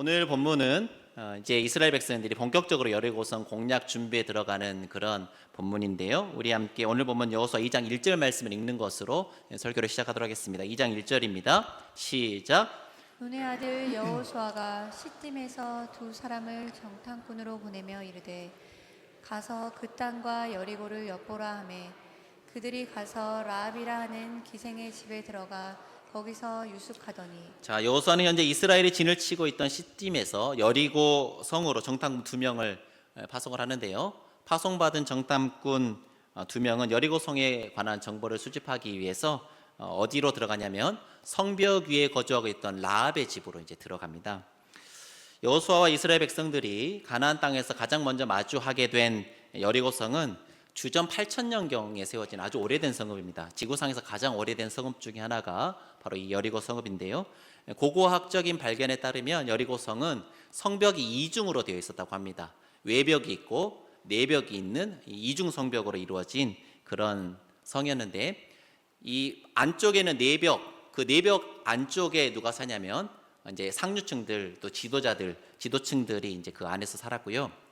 오늘 본문은 이제 이스라엘 백성들이 본격적으로 여리고성 공략 준비에 들어가는 그런 본문인데요. 우리 함께 오늘 본문 여호수아 2장 1절 말씀을 읽는 것으로 설교를 시작하도록 하겠습니다. 2장 1절입니다. 시작. 눈의 아들 여호수아가 시딤에서 두 사람을 정탐꾼으로 보내며 이르되 가서 그 땅과 여리고를 엿보라 하매 그들이 가서 라합이라 하는 기생의 집에 들어가 거기서 유숙하더니. 자, 여호수아는 현재 이스라엘이 진을 치고 있던 시딤에서 여리고 성으로 정탐꾼 2명을 파송을 하는데요. 파송받은 정탐꾼 2명은 여리고 성에 관한 정보를 수집하기 위해서 어디로 들어가냐면 성벽 위에 거주하고 있던 라합의 집으로 이제 들어갑니다. 여호수아와 이스라엘 백성들이 가나안 땅에서 가장 먼저 마주하게 된 여리고 성은 주전 8,000년경에 세워진 아주 오래된 성읍입니다. 지구상에서 가장 오래된 성읍 중에 하나가 바로 이 여리고 성읍인데요. 고고학적인 발견에 따르면 여리고 성은 성벽이 이중으로 되어 있었다고 합니다. 외벽이 있고 내벽이 있는 이중 성벽으로 이루어진 그런 성이었는데, 이 안쪽에는 내벽, 그 내벽 안쪽에 누가 사냐면 이제 상류층들, 또 지도자들, 지도층들이 이제 그 안에서 살았고요.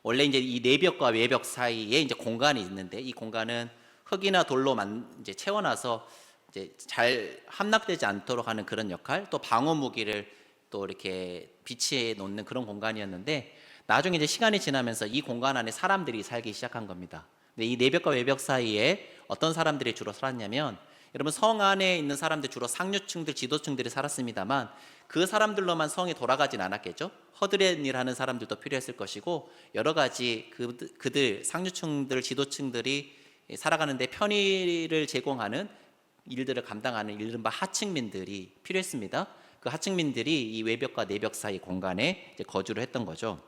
원래 이제 이 내벽과 외벽 사이에 이제 공간이 있는데, 이 공간은 흙이나 돌로 이제 채워놔서 이제 잘 함락되지 않도록 하는 그런 역할, 또 방어 무기를 또 이렇게 비치해 놓는 그런 공간이었는데, 나중에 이제 시간이 지나면서 이 공간 안에 사람들이 살기 시작한 겁니다. 근데 이 내벽과 외벽 사이에 어떤 사람들이 주로 살았냐면, 여러분 성 안에 있는 사람들 주로 상류층들, 지도층들이 살았습니다만 그 사람들로만 성이 돌아가진 않았겠죠. 허드렛 일 하는 사람들도 필요했을 것이고, 여러 가지 그들 상류층들, 지도층들이 살아가는데 편의를 제공하는 일들을 감당하는 이른바 하층민들이 필요했습니다. 그 하층민들이 이 외벽과 내벽 사이 공간에 이제 거주를 했던 거죠.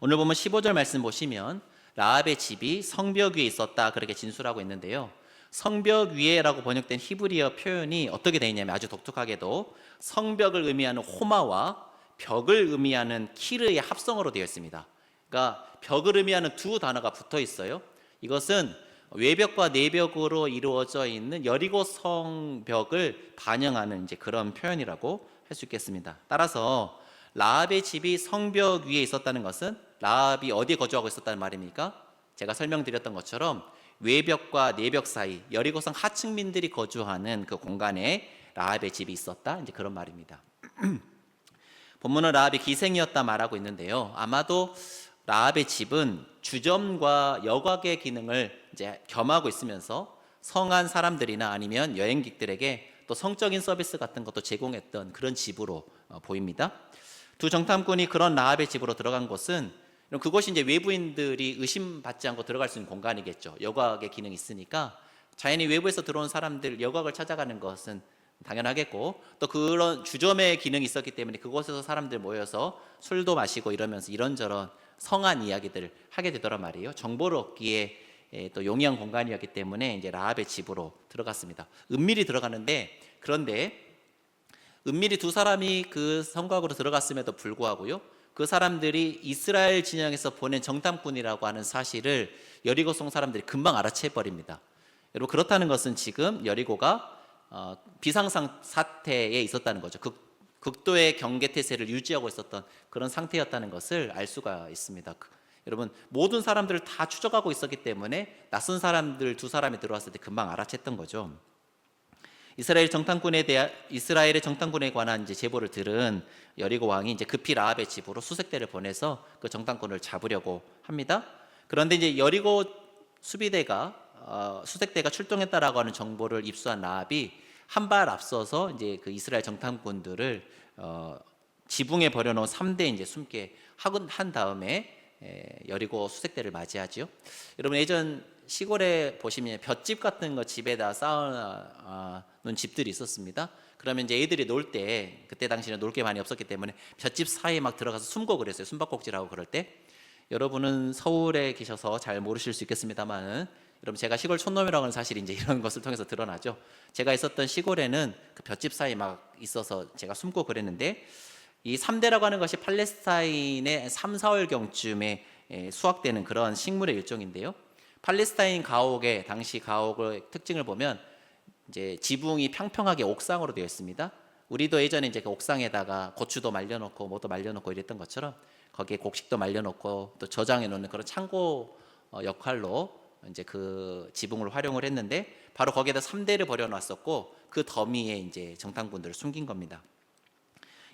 오늘 보면 15절 말씀 보시면 라합의 집이 성벽 위에 있었다, 그렇게 진술하고 있는데요. 성벽 위에라고 번역된 히브리어 표현이 어떻게 되어 있냐면 아주 독특하게도 성벽을 의미하는 호마와 벽을 의미하는 키르의 합성어로 되어 있습니다. 그러니까 벽을 의미하는 두 단어가 붙어 있어요. 이것은 외벽과 내벽으로 이루어져 있는 여리고 성벽을 반영하는 이제 그런 표현이라고 할 수 있겠습니다. 따라서 라합의 집이 성벽 위에 있었다는 것은 라합이 어디에 거주하고 있었다는 말입니까? 제가 설명드렸던 것처럼 외벽과 내벽 사이 여리고성 하층민들이 거주하는 그 공간에 라합의 집이 있었다, 이제 그런 말입니다. 본문은 라합이 기생이었다 말하고 있는데요. 아마도 라합의 집은 주점과 여곽의 기능을 이제 겸하고 있으면서 성한 사람들이나 아니면 여행객들에게 또 성적인 서비스 같은 것도 제공했던 그런 집으로 보입니다. 두 정탐꾼이 그런 라합의 집으로 들어간 곳은, 그것이 이제 외부인들이 의심받지 않고 들어갈 수 있는 공간이겠죠. 여곽의 기능이 있으니까 자연히 외부에서 들어온 사람들 여곽을 찾아가는 것은 당연하겠고, 또 그런 주점의 기능이 있었기 때문에 그곳에서 사람들 모여서 술도 마시고 이러면서 이런저런 성한 이야기들을 하게 되더란 말이에요. 정보를 얻기에 또 용이한 공간이었기 때문에 이제 라합의 집으로 들어갔습니다. 은밀히 들어가는데, 그런데 은밀히 두 사람이 그 성곽으로 들어갔음에도 불구하고요, 그 사람들이 이스라엘 진영에서 보낸 정탐꾼이라고 하는 사실을 여리고성 사람들이 금방 알아채 버립니다. 여러분, 그렇다는 것은 지금 여리고가 비상상 사태에 있었다는 거죠. 극도의 경계태세를 유지하고 있었던 그런 상태였다는 것을 알 수가 있습니다. 여러분, 모든 사람들을 다 추적하고 있었기 때문에 낯선 사람들 두 사람이 들어왔을 때 금방 알아챘던 거죠. 이스라엘의 정탐꾼에 관한 이제 제보를 들은 여리고 왕이 이제 급히 라합의 집으로 수색대를 보내서 그 정탐꾼을 잡으려고 합니다. 그런데 이제 여리고 수색대가 출동했다라고 하는 정보를 입수한 라합이 한 발 앞서서 이제 그 이스라엘 정탐꾼들을 지붕에 버려놓은 3대 이제 숨게 한 다음에 여리고 수색대를 맞이하죠. 여러분, 예전 시골에 보시면 볏집 같은 거 집에다 쌓아놓은 집들이 있었습니다. 그러면 이제 애들이 놀 때, 그때 당시에는 놀 게 많이 없었기 때문에 볏집 사이에 막 들어가서 숨고 그랬어요. 숨바꼭질하고 그럴 때. 여러분은 서울에 계셔서 잘 모르실 수 있겠습니다만은, 여러분 제가 시골 촌놈이라고 하는 사실이 이제 이런 것을 통해서 드러나죠. 제가 있었던 시골에는 그 볏집 사이 막 있어서 제가 숨고 그랬는데, 이 3대라고 하는 것이 팔레스타인의 3, 4월경쯤에 수확되는 그런 식물의 일종인데요. 팔레스타인 가옥의 당시 가옥의 특징을 보면 이제 지붕이 평평하게 옥상으로 되어 있습니다. 우리도 예전에 이제 그 옥상에다가 고추도 말려놓고 뭐도 말려놓고 이랬던 것처럼 거기에 곡식도 말려놓고 또 저장해 놓는 그런 창고 역할로 이제 그 지붕을 활용을 했는데 바로 거기에다 3대를 버려놨었고 그 더미에 이제 정탐꾼들을 숨긴 겁니다.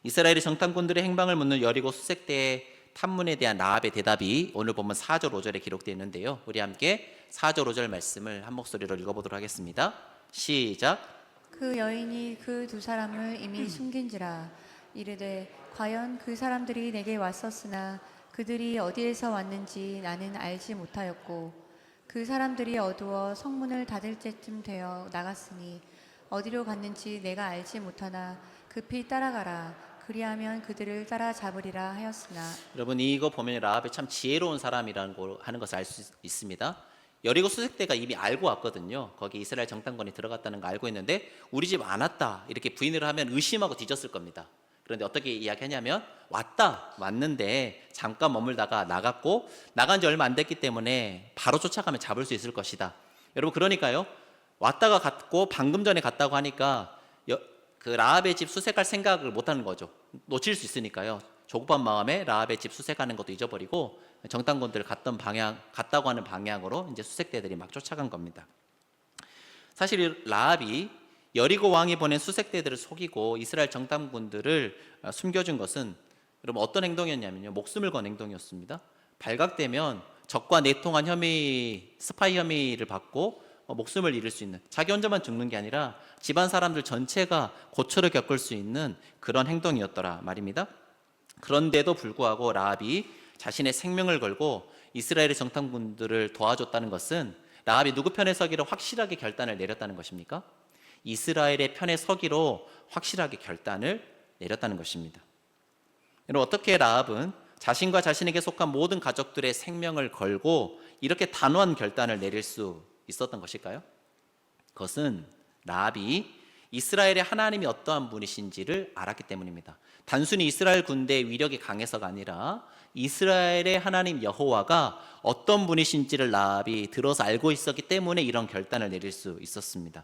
이스라엘의 정탐꾼들의 행방을 묻는 여리고 수색대의 탐문에 대한 라합의 대답이 오늘 보면 4절 5절에 기록되어 있는데요. 우리 함께 4절 5절 말씀을 한 목소리로 읽어보도록 하겠습니다. 시작. 그 여인이 그 두 사람을 이미 숨긴지라 이르되 과연 그 사람들이 내게 왔었으나 그들이 어디에서 왔는지 나는 알지 못하였고 그 사람들이 어두워 성문을 닫을 때쯤 되어 나갔으니 어디로 갔는지 내가 알지 못하나 급히 따라가라 그리하면 그들을 따라잡으리라 하였으나. 여러분 이거 보면 라합이 참 지혜로운 사람이라는 걸 하는 것을 알 수 있습니다. 여리고 수색대가 이미 알고 왔거든요. 거기 이스라엘 정탐관이 들어갔다는 거 알고 있는데 우리 집 안 왔다 이렇게 부인을 하면 의심하고 뒤졌을 겁니다. 그런데 어떻게 이야기하냐면 왔는데 잠깐 머물다가 나갔고 나간 지 얼마 안 됐기 때문에 바로 쫓아가면 잡을 수 있을 것이다. 여러분 그러니까요. 왔다가 갔고 방금 전에 갔다고 하니까 그 라합의 집 수색할 생각을 못하는 거죠. 놓칠 수 있으니까요. 조급한 마음에 라합의 집 수색하는 것도 잊어버리고 정탐꾼들 갔다고 하는 방향으로 이제 수색대들이 막 쫓아간 겁니다. 사실 라합이 여리고 왕이 보낸 수색대들을 속이고 이스라엘 정탐꾼들을 숨겨준 것은 여러분 어떤 행동이었냐면요. 목숨을 건 행동이었습니다. 발각되면 적과 내통한 혐의, 스파이 혐의를 받고 목숨을 잃을 수 있는, 자기 혼자만 죽는 게 아니라 집안 사람들 전체가 고초를 겪을 수 있는 그런 행동이었더라 말입니다. 그런데도 불구하고 라합이 자신의 생명을 걸고 이스라엘의 정탐꾼들을 도와줬다는 것은 라합이 누구 편에 서기로 확실하게 결단을 내렸다는 것입니까? 이스라엘의 편에 서기로 확실하게 결단을 내렸다는 것입니다. 여러분 어떻게 라합은 자신과 자신에게 속한 모든 가족들의 생명을 걸고 이렇게 단호한 결단을 내릴 수 있었던 것일까요? 그것은 라합이 이스라엘의 하나님이 어떠한 분이신지를 알았기 때문입니다. 단순히 이스라엘 군대의 위력이 강해서가 아니라 이스라엘의 하나님 여호와가 어떤 분이신지를 라합이 들어서 알고 있었기 때문에 이런 결단을 내릴 수 있었습니다.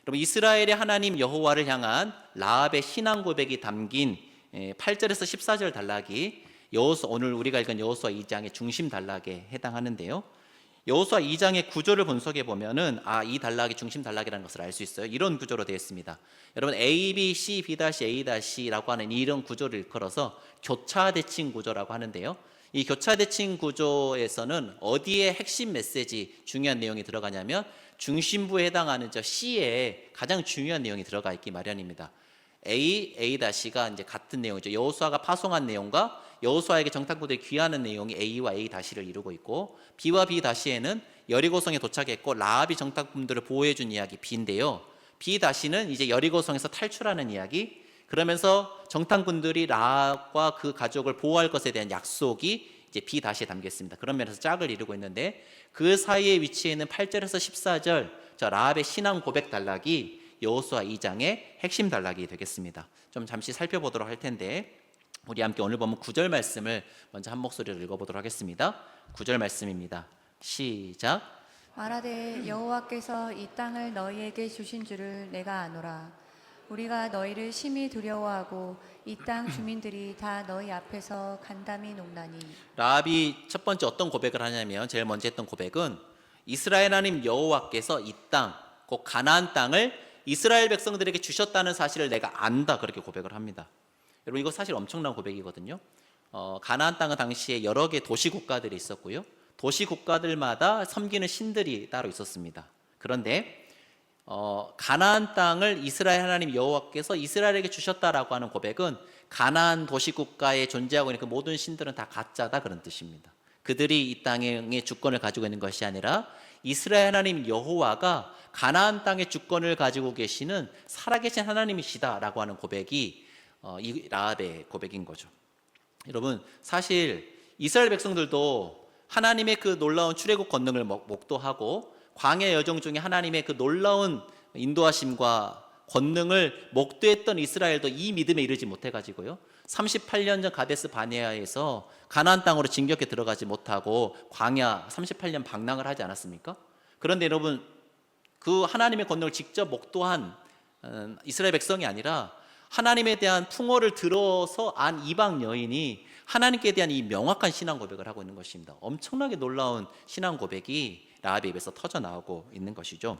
여러분 이스라엘의 하나님 여호와를 향한 라합의 신앙 고백이 담긴 8절에서 14절 단락이 오늘 우리가 읽은 여호수아 2장의 중심 단락에 해당하는데요. 여호수아 2장의 구조를 분석해 보면은 이 단락이 중심 단락이라는 것을 알 수 있어요. 이런 구조로 되어 있습니다. 여러분 A, B, C, B-A-라고 하는 이런 구조를 일컬어서 교차 대칭 구조라고 하는데요. 이 교차 대칭 구조에서는 어디에 핵심 메시지 중요한 내용이 들어가냐면 중심부에 해당하는 저 C에 가장 중요한 내용이 들어가 있기 마련입니다. A-가 이제 같은 내용이죠. 여호수아가 파송한 내용과 여호수아에게 정탐꾼들이 귀하는 내용이 A와 A-를 이루고 있고 B와 B-에는 여리고성에 도착했고 라합이 정탐꾼들을 보호해준 이야기 B인데요. B-는 이제 여리고성에서 탈출하는 이야기, 그러면서 정탐꾼들이 라합과 그 가족을 보호할 것에 대한 약속이 이제 B-에 담겨 있습니다. 그런 면에서 짝을 이루고 있는데 그 사이에 위치해 있는 8절에서 14절 저 라합의 신앙 고백 단락이 여호수아 2장의 핵심 단락이 되겠습니다. 좀 잠시 살펴보도록 할 텐데 우리 함께 오늘 보면 9절 말씀을 먼저 한 목소리로 읽어보도록 하겠습니다. 9절 말씀입니다. 시작. 말하되 여호와께서 이 땅을 너희에게 주신 줄을 내가 아노라. 우리가 너희를 심히 두려워하고 이 땅 주민들이 다 너희 앞에서 간담이 높나니. 라합이 첫 번째 어떤 고백을 하냐면 제일 먼저 했던 고백은 이스라엘 하나님 여호와께서 이 땅, 곧 가나안 땅을 이스라엘 백성들에게 주셨다는 사실을 내가 안다, 그렇게 고백을 합니다. 여러분 이거 사실 엄청난 고백이거든요. 가나안 땅은 당시에 여러 개 도시 국가들이 있었고요. 도시 국가들마다 섬기는 신들이 따로 있었습니다. 그런데 가나안 땅을 이스라엘 하나님 여호와께서 이스라엘에게 주셨다라고 하는 고백은 가나안 도시 국가에 존재하고 있는 그 모든 신들은 다 가짜다, 그런 뜻입니다. 그들이 이 땅의 주권을 가지고 있는 것이 아니라 이스라엘 하나님 여호와가 가나안 땅의 주권을 가지고 계시는 살아계신 하나님이시다라고 하는 고백이 이 라합의 고백인 거죠. 여러분 사실 이스라엘 백성들도 하나님의 그 놀라운 출애굽 권능을 목도하고 광야 여정 중에 하나님의 그 놀라운 인도하심과 권능을 목도했던 이스라엘도 이 믿음에 이르지 못해가지고요 38년 전 가데스 바네아에서 가나안 땅으로 진격해 들어가지 못하고 광야 38년 방랑을 하지 않았습니까? 그런데 여러분 그 하나님의 권능을 직접 목도한 이스라엘 백성이 아니라 하나님에 대한 풍어를 들어서 안 이방 여인이 하나님께 대한 이 명확한 신앙 고백을 하고 있는 것입니다. 엄청나게 놀라운 신앙 고백이 라합의 입에서 터져 나오고 있는 것이죠.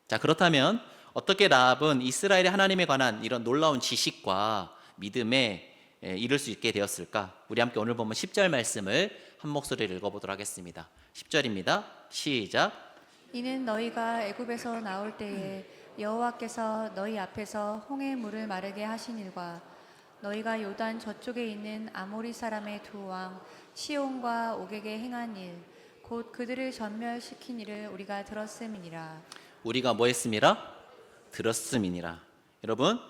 자, 그렇다면 어떻게 라합은 이스라엘의 하나님에 관한 이런 놀라운 지식과 믿음에 이를 수 있게 되었을까? 우리 함께 오늘 보면 10절 말씀을 한 목소리를 읽어보도록 하겠습니다. 10절입니다. 시작. 이는 너희가 애굽에서 나올 때에 여호와께서 너희 앞에서 홍해 물을 마르게 하신 일과 너희가 요단 저쪽에 있는 아모리 사람의 두 왕 시온과 옥에게 행한 일 곧 그들을 전멸시킨 일을 우리가 들었음이니라. 우리가 뭐 했음이라? 들었음이니라. 여러분,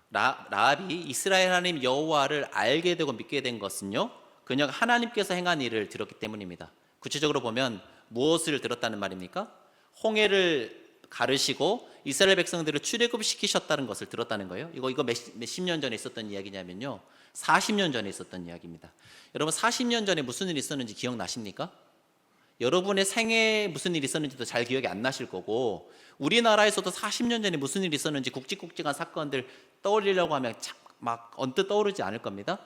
라합이 이스라엘 하나님 여호와를 알게 되고 믿게 된 것은요, 그냥 하나님께서 행한 일을 들었기 때문입니다. 구체적으로 보면 무엇을 들었다는 말입니까? 홍해를 가르시고 이스라엘 백성들을 출애굽시키셨다는 것을 들었다는 거예요. 이거 몇십 년 전에 있었던 이야기냐면요, 40년 전에 있었던 이야기입니다. 여러분, 40년 전에 무슨 일이 있었는지 기억나십니까? 여러분의 생애에 무슨 일이 있었는지도 잘 기억이 안 나실 거고, 우리나라에서도 40년 전에 무슨 일이 있었는지 굵직굵직한 사건들 떠올리려고 하면 막 언뜻 떠오르지 않을 겁니다.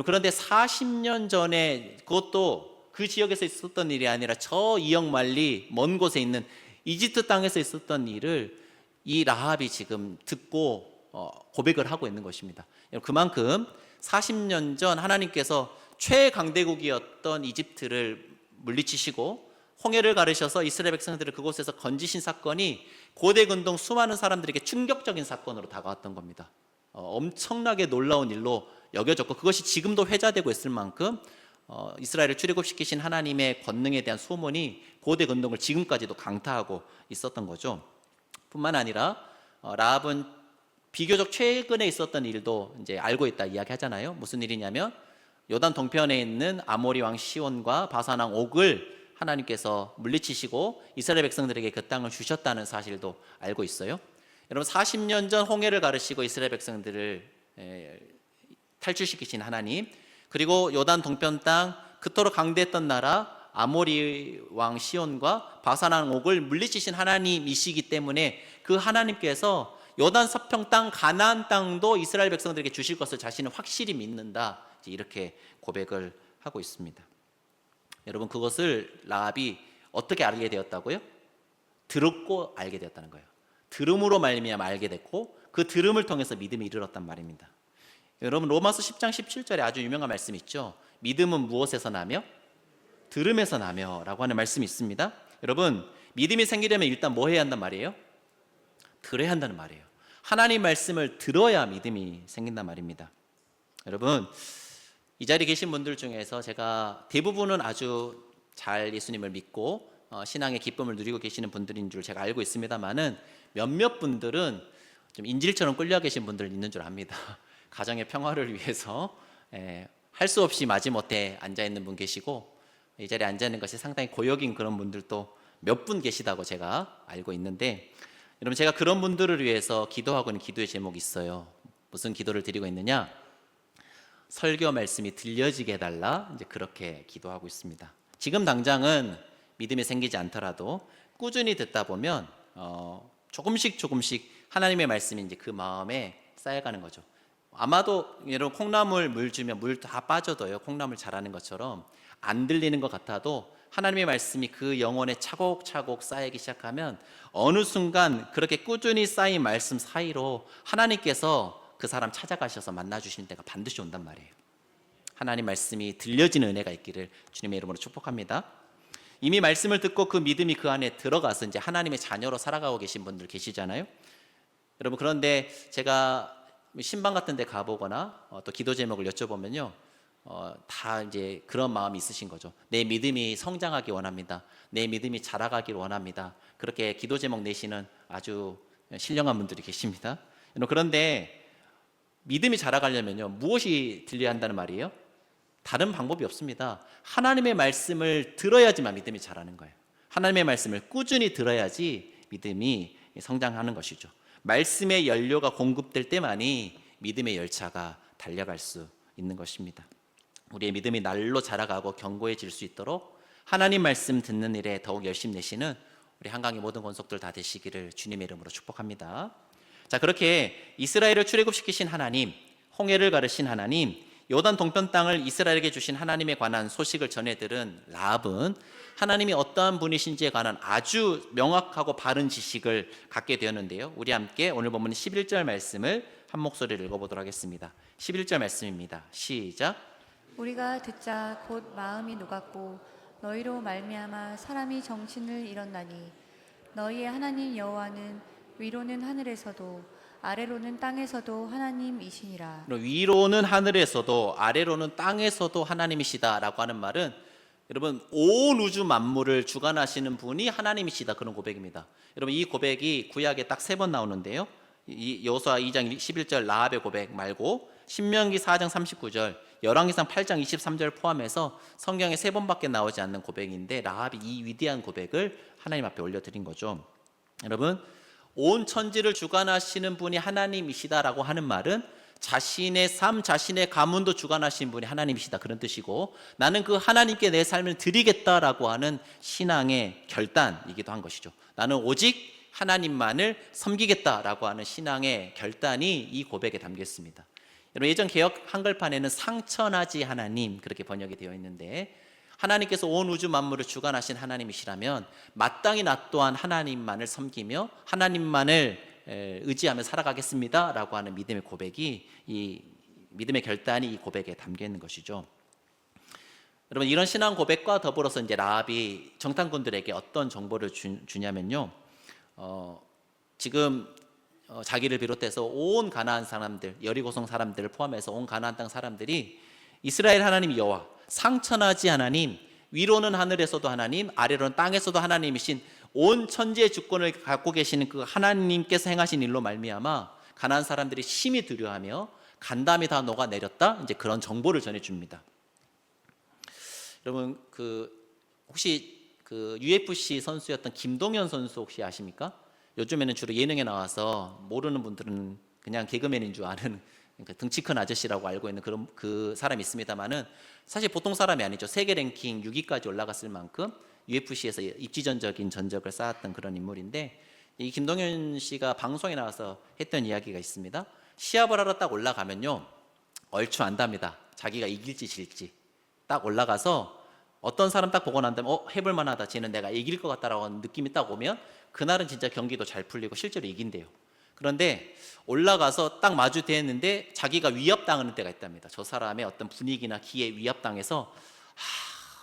그런데 40년 전에, 그것도 그 지역에서 있었던 일이 아니라 저 이역 멀리 먼 곳에 있는 이집트 땅에서 있었던 일을 이 라합이 지금 듣고 고백을 하고 있는 것입니다. 그만큼 40년 전 하나님께서 최강대국이었던 이집트를 물리치시고 홍해를 가르셔서 이스라엘 백성들을 그곳에서 건지신 사건이 고대 근동 수많은 사람들에게 충격적인 사건으로 다가왔던 겁니다. 엄청나게 놀라운 일로 여겨졌고, 그것이 지금도 회자되고 있을 만큼 이스라엘을 출애굽시키신 하나님의 권능에 대한 소문이 고대 근동을 지금까지도 강타하고 있었던 거죠. 뿐만 아니라 라합은 비교적 최근에 있었던 일도 이제 알고 있다 이야기하잖아요. 무슨 일이냐면 요단 동편에 있는 아모리 왕 시온과 바산 왕 옥을 하나님께서 물리치시고 이스라엘 백성들에게 그 땅을 주셨다는 사실도 알고 있어요. 여러분, 40년 전 홍해를 가르시고 이스라엘 백성들을 탈출시키신 하나님, 그리고 요단 동편 땅 그토록 강대했던 나라 아모리 왕 시온과 바산 왕 옥을 물리치신 하나님이시기 때문에 그 하나님께서 요단 서평 땅 가나안 땅도 이스라엘 백성들에게 주실 것을 자신은 확실히 믿는다, 이렇게 고백을 하고 있습니다. 여러분, 그것을 라합이 어떻게 알게 되었다고요? 듣고 알게 되었다는 거예요. 들음으로 말미암아 알게 됐고, 그 들음을 통해서 믿음이 이르렀단 말입니다. 여러분, 로마서 10장 17절에 아주 유명한 말씀이 있죠. 믿음은 무엇에서 나며? 들음에서 나며 라고 하는 말씀이 있습니다. 여러분, 믿음이 생기려면 일단 뭐 해야 한단 말이에요? 들어야 한다는 말이에요. 하나님 말씀을 들어야 믿음이 생긴단 말입니다. 여러분, 이 자리에 계신 분들 중에서 제가 대부분은 아주 잘 예수님을 믿고 신앙의 기쁨을 누리고 계시는 분들인 줄 제가 알고 있습니다만은, 몇몇 분들은 좀 인질처럼 끌려 계신 분들 있는 줄 압니다. 가정의 평화를 위해서 할 수 없이 마지못해 앉아있는 분 계시고, 이 자리에 앉아있는 것이 상당히 고역인 그런 분들도 몇 분 계시다고 제가 알고 있는데, 여러분, 제가 그런 분들을 위해서 기도하고 있는 기도의 제목이 있어요. 무슨 기도를 드리고 있느냐? 설교 말씀이 들려지게 해달라, 이제 그렇게 기도하고 있습니다. 지금 당장은 믿음이 생기지 않더라도 꾸준히 듣다 보면 조금씩 하나님의 말씀이 이제 그 마음에 쌓여가는 거죠. 아마도 여러분, 콩나물 물 주면 물 다 빠져도요, 콩나물 자라는 것처럼 안 들리는 것 같아도 하나님의 말씀이 그 영혼에 차곡차곡 쌓이기 시작하면 어느 순간 그렇게 꾸준히 쌓인 말씀 사이로 하나님께서 그 사람 찾아가셔서 만나주시는 때가 반드시 온단 말이에요. 하나님 말씀이 들려지는 은혜가 있기를 주님의 이름으로 축복합니다. 이미 말씀을 듣고 그 믿음이 그 안에 들어가서 이제 하나님의 자녀로 살아가고 계신 분들 계시잖아요. 여러분, 그런데 제가 신방 같은 데 가보거나 또 기도 제목을 여쭤보면요, 다 이제 그런 마음이 있으신 거죠. 내 믿음이 성장하기 원합니다. 내 믿음이 자라가기를 원합니다. 그렇게 기도 제목 내시는 아주 신령한 분들이 계십니다. 그런데 믿음이 자라가려면요, 무엇이 들려야 한다는 말이에요? 다른 방법이 없습니다. 하나님의 말씀을 들어야지만 믿음이 자라는 거예요. 하나님의 말씀을 꾸준히 들어야지 믿음이 성장하는 것이죠. 말씀의 연료가 공급될 때만이 믿음의 열차가 달려갈 수 있는 것입니다. 우리의 믿음이 날로 자라가고 견고해질 수 있도록 하나님 말씀 듣는 일에 더욱 열심 내시는 우리 한강의 모든 권속들 다 되시기를 주님의 이름으로 축복합니다. 자, 그렇게 이스라엘을 출애굽시키신 하나님, 홍해를 가르신 하나님, 요단 동편 땅을 이스라엘에게 주신 하나님에 관한 소식을 전해 들은 라합은 하나님이 어떠한 분이신지에 관한 아주 명확하고 바른 지식을 갖게 되었는데요. 우리 함께 오늘 본문 11절 말씀을 한 목소리로 읽어보도록 하겠습니다. 11절 말씀입니다. 시작. 우리가 듣자 곧 마음이 녹았고 너희로 말미암아 사람이 정신을 잃었나니 너희의 하나님 여호와는 위로는 하늘에서도 아래로는 땅에서도 하나님이시니라. 위로는 하늘에서도 아래로는 땅에서도 하나님이시다라고 하는 말은 여러분 온 우주 만물을 주관하시는 분이 하나님이시다, 그런 고백입니다. 여러분 이 고백이 구약에 딱 3번 나오는데요. 이 여호수아 2장 11절 라합의 고백 말고 신명기 4장 39절, 열왕기상 8장 23절 포함해서 성경에 3번밖에 나오지 않는 고백인데 라합이 이 위대한 고백을 하나님 앞에 올려드린 거죠. 여러분 온 천지를 주관하시는 분이 하나님이시다라고 하는 말은 자신의 삶, 자신의 가문도 주관하시는 분이 하나님이시다, 그런 뜻이고, 나는 그 하나님께 내 삶을 드리겠다라고 하는 신앙의 결단이기도 한 것이죠. 나는 오직 하나님만을 섬기겠다라고 하는 신앙의 결단이 이 고백에 담겨 있습니다. 여러분 예전 개역 한글판에는 상천하지 하나님 그렇게 번역이 되어 있는데, 하나님께서 온 우주 만물을 주관하신 하나님이시라면 마땅히 나 또한 하나님만을 섬기며 하나님만을 의지하며 살아가겠습니다 라고 하는 믿음의 고백이, 이 믿음의 결단이 이 고백에 담겨 있는 것이죠. 여러분 이런 신앙 고백과 더불어서 이제 라합이 정탐꾼들에게 어떤 정보를 주냐면요, 지금 자기를 비롯해서 온 가나안 사람들, 여리고성 사람들을 포함해서 온 가나안 땅 사람들이 이스라엘 하나님 여호와, 상천하지 하나님, 위로는 하늘에서도 하나님, 아래로는 땅에서도 하나님이신 온 천지의 주권을 갖고 계시는 그 하나님께서 행하신 일로 말미암아 가나안 사람들이 심히 두려워하며 간담이 다 녹아내렸다, 이제 그런 정보를 전해줍니다. 여러분 혹시 UFC 선수였던 김동현 선수 혹시 아십니까? 요즘에는 주로 예능에 나와서 모르는 분들은 그냥 개그맨인 줄 아는, 그러니까 등치 큰 아저씨라고 알고 있는 그런 그 사람이 있습니다만은 사실 보통 사람이 아니죠. 세계 랭킹 6위까지 올라갔을 만큼 UFC에서 입지전적인 전적을 쌓았던 그런 인물인데, 이 김동현 씨가 방송에 나와서 했던 이야기가 있습니다. 시합을 하러 딱 올라가면요, 얼추 안답니다. 자기가 이길지 질지. 딱 올라가서 어떤 사람 딱 보고 난 다음에 해볼 만하다, 쟤는 내가 이길 것 같다라고 하는 느낌이 딱 오면 그날은 진짜 경기도 잘 풀리고 실제로 이긴대요. 그런데 올라가서 딱 마주대했는데 자기가 위협당하는 때가 있답니다. 저 사람의 어떤 분위기나 기에 위협당해서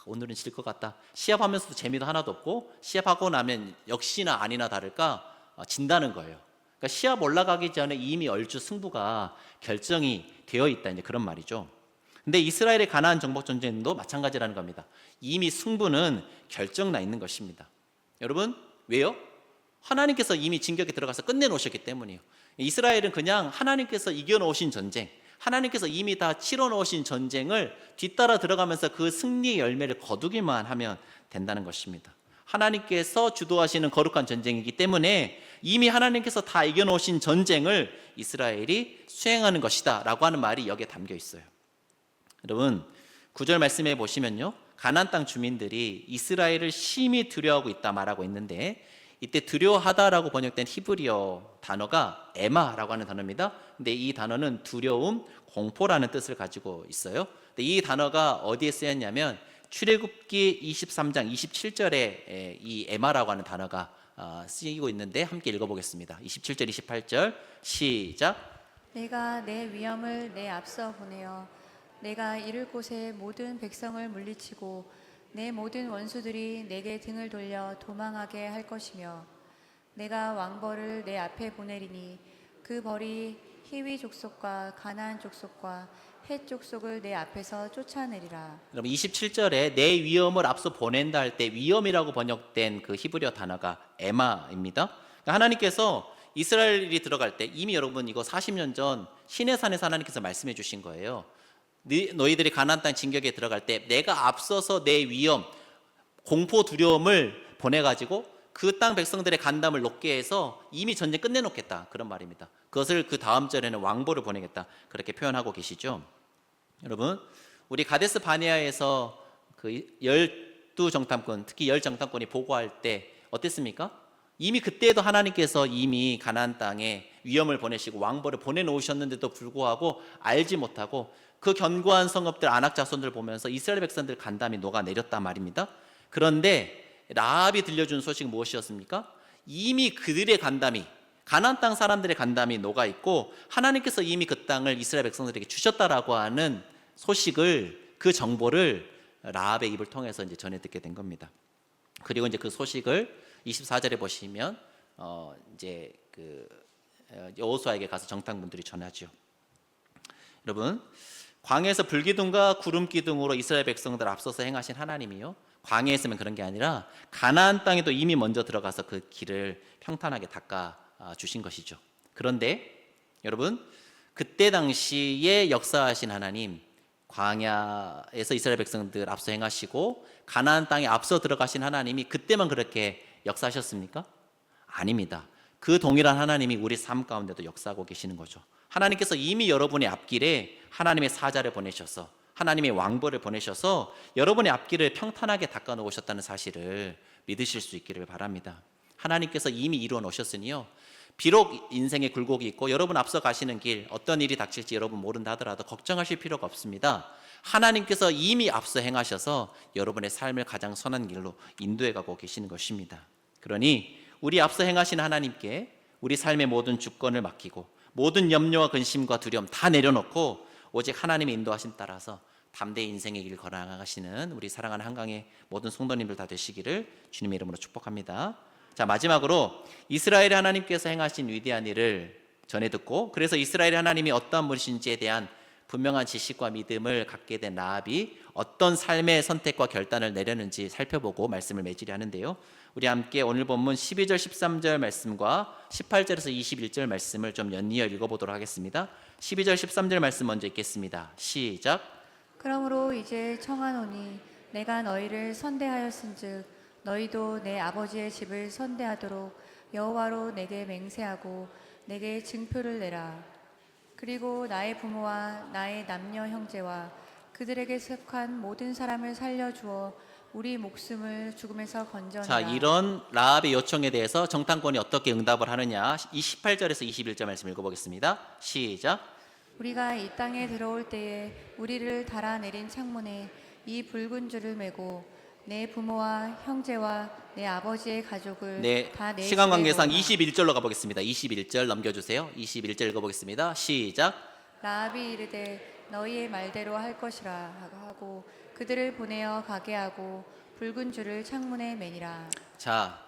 오늘은 질 것 같다, 시합하면서도 재미도 하나도 없고 시합하고 나면 역시나 아니나 다를까 진다는 거예요. 그러니까 시합 올라가기 전에 이미 얼추 승부가 결정이 되어 있다, 이제 그런 말이죠. 근데 이스라엘의 가나안 정복 전쟁도 마찬가지라는 겁니다. 이미 승부는 결정나 있는 것입니다. 여러분 왜요? 하나님께서 이미 진격에 들어가서 끝내놓으셨기 때문이에요. 이스라엘은 그냥 하나님께서 이겨놓으신 전쟁, 하나님께서 이미 다 치러놓으신 전쟁을 뒤따라 들어가면서 그 승리의 열매를 거두기만 하면 된다는 것입니다. 하나님께서 주도하시는 거룩한 전쟁이기 때문에 이미 하나님께서 다 이겨놓으신 전쟁을 이스라엘이 수행하는 것이다 라고 하는 말이 여기에 담겨 있어요. 여러분 9절 말씀에 보시면요, 가나안 땅 주민들이 이스라엘을 심히 두려워하고 있다 말하고 있는데, 이때 두려워하다라고 번역된 히브리어 단어가 에마라고 하는 단어입니다. 근데 이 단어는 두려움, 공포라는 뜻을 가지고 있어요. 근데 이 단어가 어디에 쓰였냐면 출애굽기 23장 27절에 이 에마라고 하는 단어가 쓰이고 있는데, 함께 읽어보겠습니다. 27절 28절 시작. 내가 내 위엄을 내 앞서 보내어 내가 이를 곳에 모든 백성을 물리치고 내 모든 원수들이 내게 등을 돌려 도망하게 할 것이며, 내가 왕벌을 내 앞에 보내리니 그 벌이 히위 족속과 가나안 족속과 헷 족속을 내 앞에서 쫓아내리라. 여러분 27절에 내 위엄을 앞서 보낸다 할 때 위엄이라고 번역된 그 히브리어 단어가 에마입니다. 그러니까 하나님께서 이스라엘이 들어갈 때 이미 여러분 이거 40년 전 시내산에서 하나님께서 말씀해 주신 거예요. 너희들이 가나안 땅 진격에 들어갈 때 내가 앞서서 내 위엄, 공포, 두려움을 보내가지고 그 땅 백성들의 간담을 높게 해서 이미 전쟁 끝내놓겠다, 그런 말입니다. 그것을 그 다음 절에는 왕보를 보내겠다, 그렇게 표현하고 계시죠. 여러분 우리 가데스 바네아에서 그 12정탐꾼, 특히 10정탐꾼이 보고할 때 어땠습니까? 이미 그때도 하나님께서 이미 가나안 땅에 위험을 보내시고 왕벌을 보내놓으셨는데도 불구하고 알지 못하고 그 견고한 성읍들 안악 자손들 보면서 이스라엘 백성들 간담이 녹아내렸단 말입니다. 그런데 라합이 들려준 소식은 무엇이었습니까? 이미 그들의 간담이, 가나안 땅 사람들의 간담이 녹아 있고 하나님께서 이미 그 땅을 이스라엘 백성들에게 주셨다라고 하는 소식을, 그 정보를 라합의 입을 통해서 이제 전해 듣게 된 겁니다. 그리고 이제 그 소식을 24절에 보시면 이제 그 여호수아에게 가서 정탐꾼들이 전하죠. 여러분, 광야에서 불기둥과 구름기둥으로 이스라엘 백성들 앞서서 행하신 하나님이요, 광야에 있으면 그런 게 아니라 가나안 땅에도 이미 먼저 들어가서 그 길을 평탄하게 닦아 주신 것이죠. 그런데 여러분, 그때 당시에 역사하신 하나님, 광야에서 이스라엘 백성들 앞서 행하시고 가나안 땅에 앞서 들어가신 하나님이 그때만 그렇게 역사하셨습니까? 아닙니다. 그 동일한 하나님이 우리 삶 가운데도 역사하고 계시는 거죠. 하나님께서 이미 여러분의 앞길에 하나님의 사자를 보내셔서, 하나님의 왕벌을 보내셔서 여러분의 앞길을 평탄하게 닦아 놓으셨다는 사실을 믿으실 수 있기를 바랍니다. 하나님께서 이미 이루어 놓으셨으니요, 비록 인생에 굴곡이 있고 여러분 앞서 가시는 길 어떤 일이 닥칠지 여러분 모른다 하더라도 걱정하실 필요가 없습니다. 하나님께서 이미 앞서 행하셔서 여러분의 삶을 가장 선한 길로 인도해 가고 계시는 것입니다. 그러니 우리 앞서 행하신 하나님께 우리 삶의 모든 주권을 맡기고 모든 염려와 근심과 두려움 다 내려놓고 오직 하나님의 인도하심 따라서 담대히 인생의 길 걸어나가시는 우리 사랑하는 한강의 모든 성도님들 다 되시기를 주님의 이름으로 축복합니다. 자, 마지막으로 이스라엘의 하나님께서 행하신 위대한 일을 전해 듣고, 그래서 이스라엘의 하나님이 어떠한 분이신지에 대한 분명한 지식과 믿음을 갖게 된 라합이 어떤 삶의 선택과 결단을 내렸는지 살펴보고 말씀을 맺으려 하는데요, 우리 함께 오늘 본문 12절 13절 말씀과 18절에서 21절 말씀을 좀 연이어 읽어보도록 하겠습니다. 12절 13절 말씀 먼저 읽겠습니다. 시작. 그러므로 이제 청하노니 내가 너희를 선대하였은즉 너희도 내 아버지의 집을 선대하도록 여호와로 내게 맹세하고 내게 증표를 내라. 그리고 나의 부모와 나의 남녀 형제와 그들에게 속한 모든 사람을 살려주어 우리 목숨을 죽음에서 건져내라. 자, 이런 라합의 요청에 대해서 정탐꾼이 어떻게 응답을 하느냐, 이 18절에서 21절 말씀 읽어보겠습니다. 시작. 우리가 이 땅에 들어올 때에 우리를 달아내린 창문에 이 붉은 줄을 메고 내 부모와 형제와 내 아버지의 가족을 네, 다 내 시간 집에 관계상 모으라. 21절로 가보겠습니다. 21절 넘겨주세요. 21절 읽어보겠습니다. 시작. 라합이 이르되 너희의 말대로 할 것이라 하고 그들을 보내어 가게 하고 붉은 줄을 창문에 매니라. 자,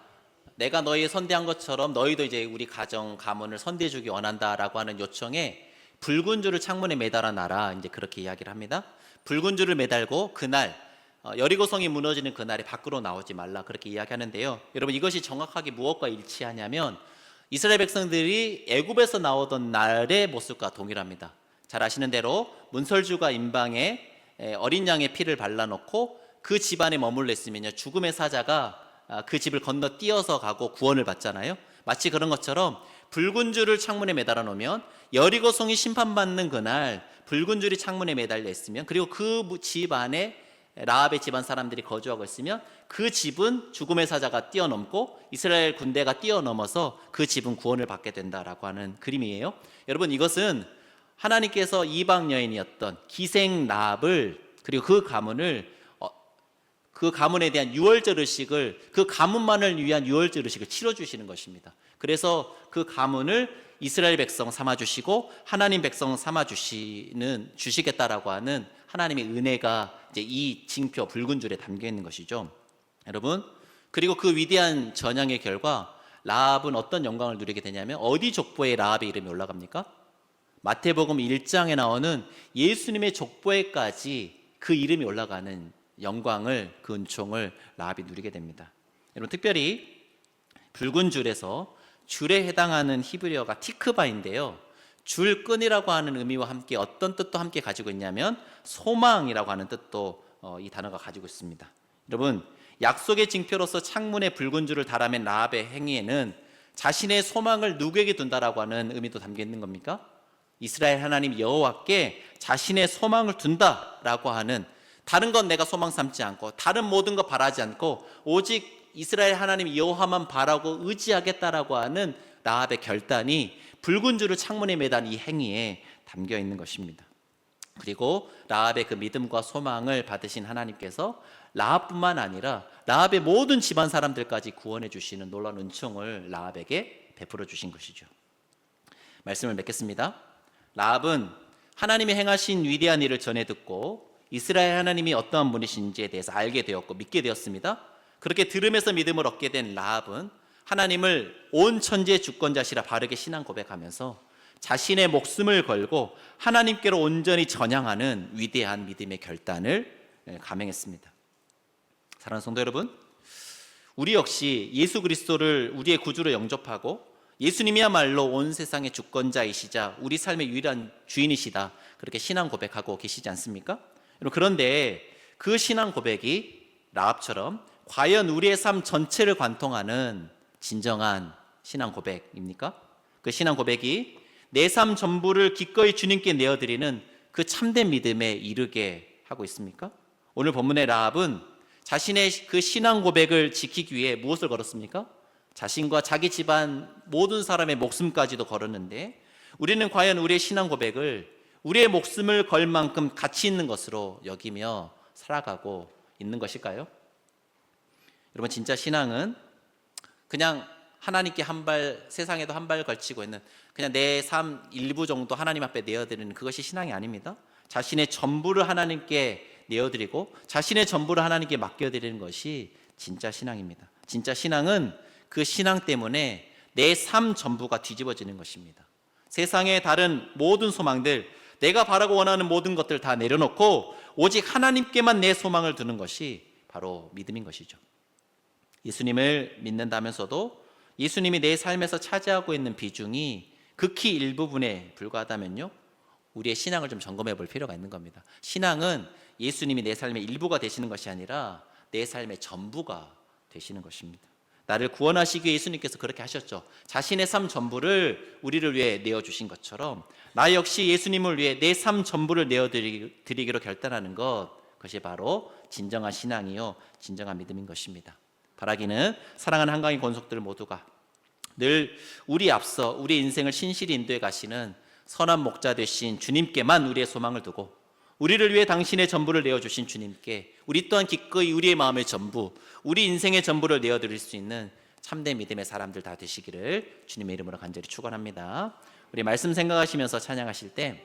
내가 너희 선대한 것처럼 너희도 이제 우리 가정 가문을 선대해 주기 원한다라고 하는 요청에 붉은 줄을 창문에 매달아 놔라, 이제 그렇게 이야기를 합니다. 붉은 줄을 매달고 그날 여리고성이 무너지는 그날에 밖으로 나오지 말라, 그렇게 이야기하는데요, 여러분 이것이 정확하게 무엇과 일치하냐면 이스라엘 백성들이 애굽에서 나오던 날의 모습과 동일합니다. 잘 아시는 대로 문설주가 임방에 어린 양의 피를 발라놓고 그 집안에 머물러 있으면요, 죽음의 사자가 그 집을 건너 뛰어서 가고 구원을 받잖아요. 마치 그런 것처럼 붉은 줄을 창문에 매달아 놓으면 여리고성이 심판받는 그날 붉은 줄이 창문에 매달려 있으면, 그리고 그 집 안에 라합의 집안 사람들이 거주하고 있으면 그 집은 죽음의 사자가 뛰어넘고 이스라엘 군대가 뛰어넘어서 그 집은 구원을 받게 된다라고 하는 그림이에요. 여러분, 이것은 하나님께서 이방 여인이었던 기생 라합을, 그리고 그 가문을, 그 가문에 대한 유월절 의식을, 그 가문만을 위한 유월절 의식을 치러주시는 것입니다. 그래서 그 가문을 이스라엘 백성 삼아주시고 하나님 백성 주시겠다라고 하는 하나님의 은혜가 이제 이 징표 붉은 줄에 담겨 있는 것이죠, 여러분. 그리고 그 위대한 전향의 결과 라합은 어떤 영광을 누리게 되냐면, 어디 족보에 라합의 이름이 올라갑니까? 마태복음 1장에 나오는 예수님의 족보에까지 그 이름이 올라가는 영광을, 그 은총을 라합이 누리게 됩니다. 여러분, 특별히 붉은 줄에서 줄에 해당하는 히브리어가 티크바인데요, 줄끈이라고 하는 의미와 함께 어떤 뜻도 함께 가지고 있냐면 소망이라고 하는 뜻도 이 단어가 가지고 있습니다. 여러분, 약속의 징표로서 창문에 붉은 줄을 달아맨 라합의 행위에는 자신의 소망을 누구에게 둔다라고 하는 의미도 담겨 있는 겁니까? 이스라엘 하나님 여호와께 자신의 소망을 둔다라고 하는, 다른 건 내가 소망 삼지 않고 다른 모든 거 바라지 않고 오직 이스라엘 하나님 여호와만 바라고 의지하겠다라고 하는 라합의 결단이 붉은 줄을 창문에 매단 이 행위에 담겨 있는 것입니다. 그리고 라합의 그 믿음과 소망을 받으신 하나님께서 라합뿐만 아니라 라합의 모든 집안 사람들까지 구원해 주시는 놀라운 은총을 라합에게 베풀어 주신 것이죠. 말씀을 맺겠습니다. 라합은 하나님이 행하신 위대한 일을 전해 듣고 이스라엘 하나님이 어떠한 분이신지에 대해서 알게 되었고 믿게 되었습니다. 그렇게 들으면서 믿음을 얻게 된 라합은 하나님을 온 천지의 주권자시라 바르게 신앙 고백하면서 자신의 목숨을 걸고 하나님께로 온전히 전향하는 위대한 믿음의 결단을 감행했습니다. 사랑하는 성도 여러분, 우리 역시 예수 그리스도를 우리의 구주로 영접하고 예수님이야말로 온 세상의 주권자이시자 우리 삶의 유일한 주인이시다, 그렇게 신앙 고백하고 계시지 않습니까? 그런데 그 신앙 고백이 라합처럼 과연 우리의 삶 전체를 관통하는 진정한 신앙 고백입니까? 그 신앙 고백이 내 삶 전부를 기꺼이 주님께 내어드리는 그 참된 믿음에 이르게 하고 있습니까? 오늘 본문의 라합은 자신의 그 신앙 고백을 지키기 위해 무엇을 걸었습니까? 자신과 자기 집안 모든 사람의 목숨까지도 걸었는데, 우리는 과연 우리의 신앙 고백을 우리의 목숨을 걸 만큼 가치 있는 것으로 여기며 살아가고 있는 것일까요? 여러분, 진짜 신앙은 그냥 하나님께 한 발, 세상에도 한 발 걸치고 있는, 그냥 내 삶 일부 정도 하나님 앞에 내어드리는 그것이 신앙이 아닙니다. 자신의 전부를 하나님께 내어드리고 자신의 전부를 하나님께 맡겨드리는 것이 진짜 신앙입니다. 진짜 신앙은 그 신앙 때문에 내 삶 전부가 뒤집어지는 것입니다. 세상의 다른 모든 소망들, 내가 바라고 원하는 모든 것들 다 내려놓고 오직 하나님께만 내 소망을 두는 것이 바로 믿음인 것이죠. 예수님을 믿는다면서도 예수님이 내 삶에서 차지하고 있는 비중이 극히 일부분에 불과하다면요, 우리의 신앙을 좀 점검해 볼 필요가 있는 겁니다. 신앙은 예수님이 내 삶의 일부가 되시는 것이 아니라 내 삶의 전부가 되시는 것입니다. 나를 구원하시기 위해 예수님께서 그렇게 하셨죠. 자신의 삶 전부를 우리를 위해 내어주신 것처럼 나 역시 예수님을 위해 내 삶 전부를 내어드리기로 결단하는 것, 그것이 바로 진정한 신앙이요 진정한 믿음인 것입니다. 바라기는 사랑하는 한강의 권속들 모두가 늘 우리 앞서 우리 인생을 신실히 인도해 가시는 선한 목자 되신 주님께만 우리의 소망을 두고, 우리를 위해 당신의 전부를 내어주신 주님께 우리 또한 기꺼이 우리의 마음의 전부, 우리 인생의 전부를 내어드릴 수 있는 참된 믿음의 사람들 다 되시기를 주님의 이름으로 간절히 축원합니다. 우리 말씀 생각하시면서 찬양하실 때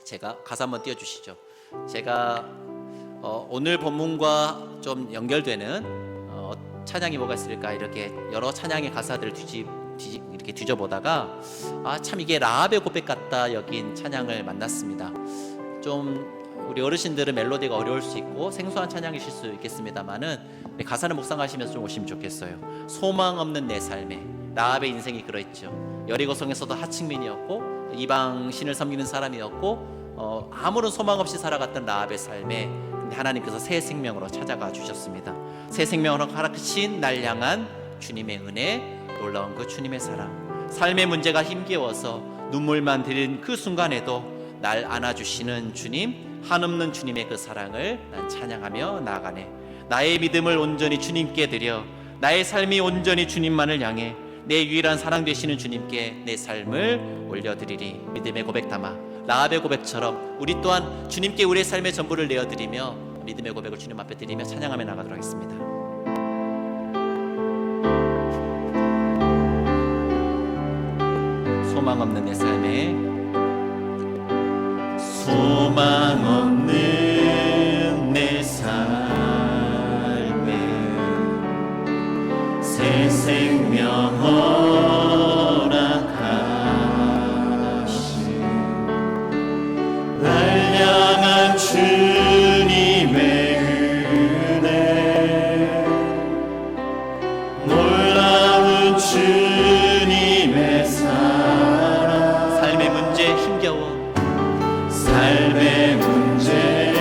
제가 가사 한번 띄워주시죠. 제가 오늘 본문과 좀 연결되는 찬양이 뭐가 있을까 이렇게 여러 찬양의 가사들을 이렇게 뒤져보다가 참 이게 라합의 고백 같다 여긴 찬양을 만났습니다. 좀 우리 어르신들은 멜로디가 어려울 수 있고 생소한 찬양이실 수 있겠습니다만은 가사를 묵상하시면서 좀 오시면 좋겠어요. 소망 없는 내 삶에, 라합의 인생이 그랬죠. 여리고성에서도 하층민이었고 이방 신을 섬기는 사람이었고 아무런 소망 없이 살아갔던 라합의 삶에, 근데 하나님께서 새 생명으로 찾아가 주셨습니다. 새 생명으로 가르치신 날 향한 주님의 은혜, 놀라운 그 주님의 사랑, 삶의 문제가 힘겨워서 눈물만 들인 그 순간에도 날 안아주시는 주님, 한없는 주님의 그 사랑을 난 찬양하며 나아가네. 나의 믿음을 온전히 주님께 드려 나의 삶이 온전히 주님만을 향해 내 유일한 사랑 되시는 주님께 내 삶을 올려드리리. 믿음의 고백 담아 라합의 고백처럼 우리 또한 주님께 우리의 삶의 전부를 내어드리며 믿음의 고백을 주님 앞에 드리며 찬양하며 나가도록 하겠습니다. 소망 없는 내 삶에, 소망 없는 내 삶에 새 생명 허락하신 날 향한 주님의 은혜, 놀라운 주님의 사랑, 삶의 문제 힘겨워, 삶의 문제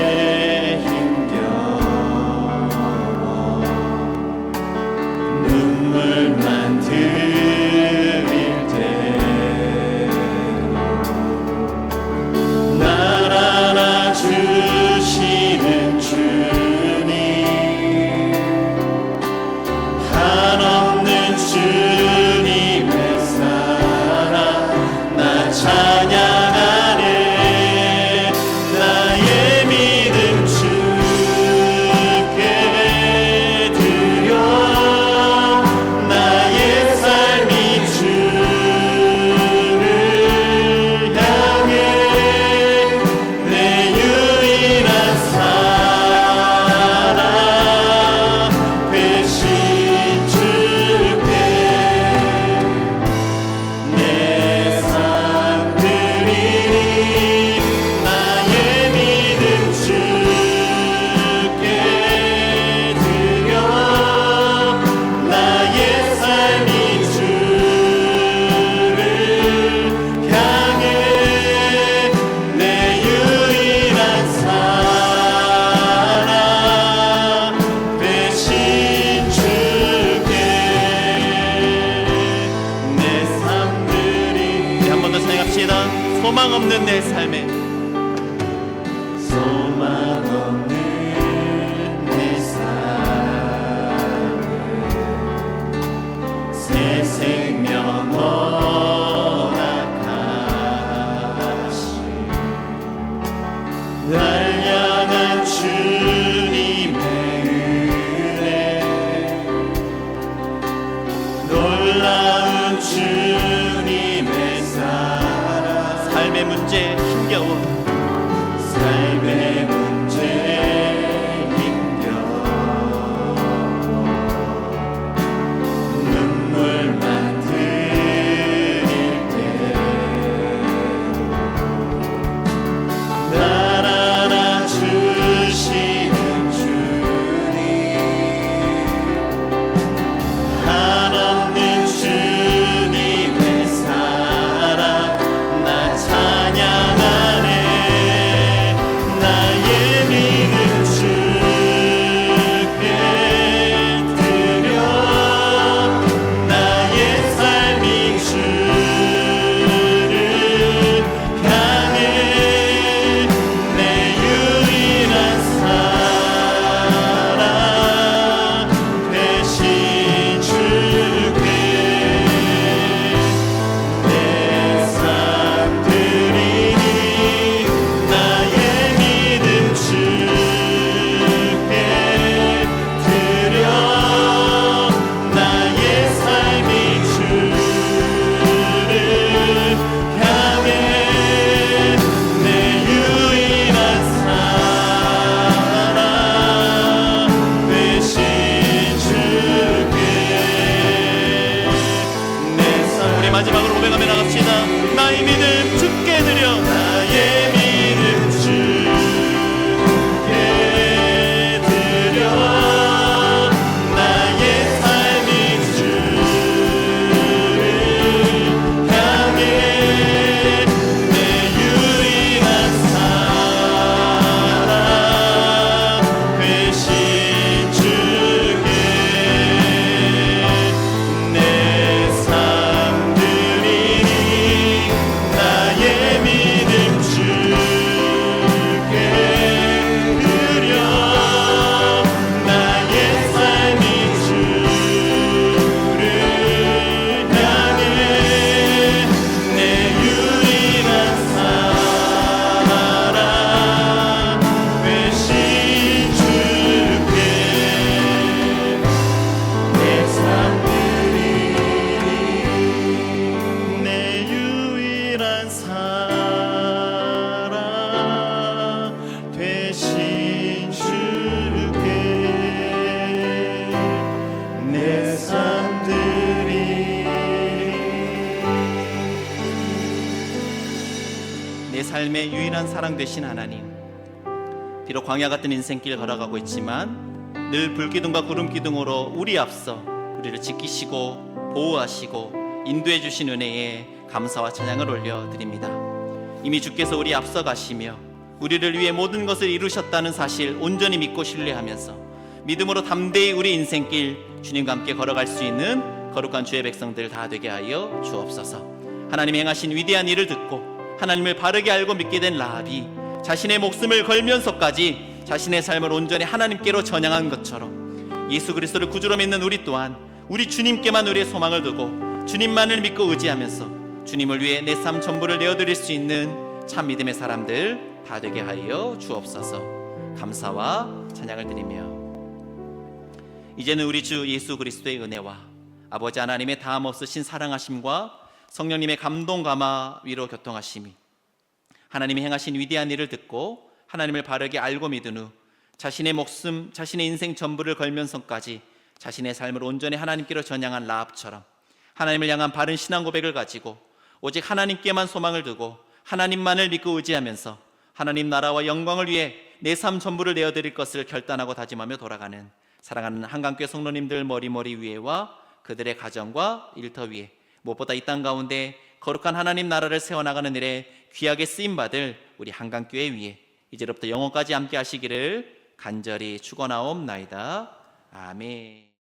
없는 내 삶에 소망 없는 내 삶에 새 생명 허락하신 날 향한 주님의 은혜 놀라운 주님의 사랑 삶의 문제 힘겨워 삶의 문제 힘겨워 눈물만 흘릴 때 날 안아주시는 주님 한없는 주님의 사랑 나 찬양하네 나의 믿음 주께 드려 나의 삶이 주를 향해 내 유일한 사랑 대신 주께 내 삶 드리니 나의 믿음 주께 드려 나의 삶이 주를 향해 내 유일한 사랑 되신 주께 내 삶 우리 마지막으로 고백하며 나갑시다. 나의 믿음 주께 드려 나의 믿음 주께 드려 나의 삶이 주를 향해 내 유일한 사랑 되신 주께 내 삶 드리니 나의 믿음 주께 드려 나의 삶이 주를 향해 내 유일한 사랑 되신 주께 내 삶 드리니 내 유일한 사랑 되신 주께 내 삶 드리니 내 삶의 유일한 사랑 되신 하나님, 비록 광야 같은 인생길 걸어가고 있지만 늘 불기둥과 구름기둥으로 우리 앞서 우리를 지키시고 보호하시고 인도해 주신 은혜에 감사와 찬양을 올려드립니다. 이미 주께서 우리 앞서 가시며 우리를 위해 모든 것을 이루셨다는 사실 온전히 믿고 신뢰하면서 믿음으로 담대히 우리 인생길 주님과 함께 걸어갈 수 있는 거룩한 주의 백성들 다 되게 하여 주옵소서. 하나님이 행하신 위대한 일을 듣고 하나님을 바르게 알고 믿게 된 라합이 자신의 목숨을 걸면서까지 자신의 삶을 온전히 하나님께로 전향한 것처럼 예수 그리스도를 구주로 믿는 우리 또한 우리 주님께만 우리의 소망을 두고 주님만을 믿고 의지하면서 주님을 위해 내 삶 전부를 내어드릴 수 있는 참 믿음의 사람들 다 되게 하여 주옵소서. 감사와 찬양을 드리며 이제는 우리 주 예수 그리스도의 은혜와 아버지 하나님의 다함 없으신 사랑하심과 성령님의 감동 감화 위로 교통하심이 하나님이 행하신 위대한 일을 듣고 하나님을 바르게 알고 믿은 후 자신의 목숨, 자신의 인생 전부를 걸면서까지 자신의 삶을 온전히 하나님께로 전향한 라합처럼 하나님을 향한 바른 신앙 고백을 가지고 오직 하나님께만 소망을 두고 하나님만을 믿고 의지하면서 하나님 나라와 영광을 위해 내 삶 전부를 내어드릴 것을 결단하고 다짐하며 돌아가는 사랑하는 한강교회 성도님들 머리머리 위에와 그들의 가정과 일터 위에 무엇보다 이 땅 가운데 거룩한 하나님 나라를 세워나가는 일에 귀하게 쓰임받을 우리 한강교회 위에 이제로부터 영원까지 함께 하시기를 간절히 축원하옵나이다. 아멘.